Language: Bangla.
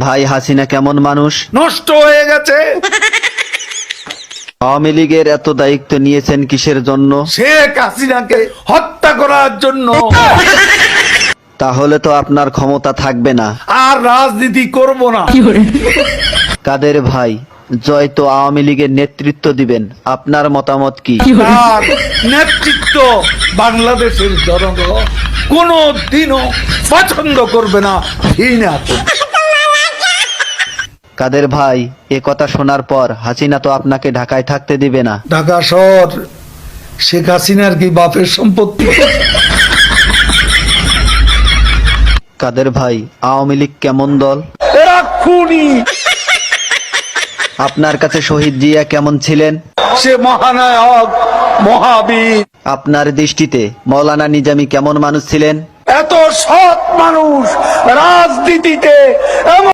ভাই হাসিনা কেমন মানুষ? নষ্ট হয়ে গেছে। আওয়ামী লীগের এত দায়িত্ব নিয়েছেন কিসের জন্য? শেখ হাসিনাকে হত্যা করার জন্য। তাহলে তো আপনার ক্ষমতা থাকবে না। আর রাজনীতি করব না। কাদের ভাই, জয় তো আওয়ামী লীগের নেতৃত্ব দিবেন, আপনার মতামত কি? তার নেতৃত্ব বাংলাদেশের জনগণ কোনো দিনও পছন্দ করবে না, ঘৃণা করবে। কাদের ভাই, এ কথা শোনার পর হাসিনা তো আপনাকে ঢাকায় থাকতে দিবে না। ঢাকা শহর শেখ হাসিনার কি বাপের সম্পত্তি? কাদের ভাই, আওয়ামী লীগ কেমন দল? এরা খুনি। আপনার কাছে শহীদ জিয়া কেমন ছিলেন? সে মহানায়ক, মহাবীর। আপনার দৃষ্টিতে মৌলানা নিজামী কেমন মানুষ ছিলেন? এত সৎ মানুষ রাজনীতিতে এমন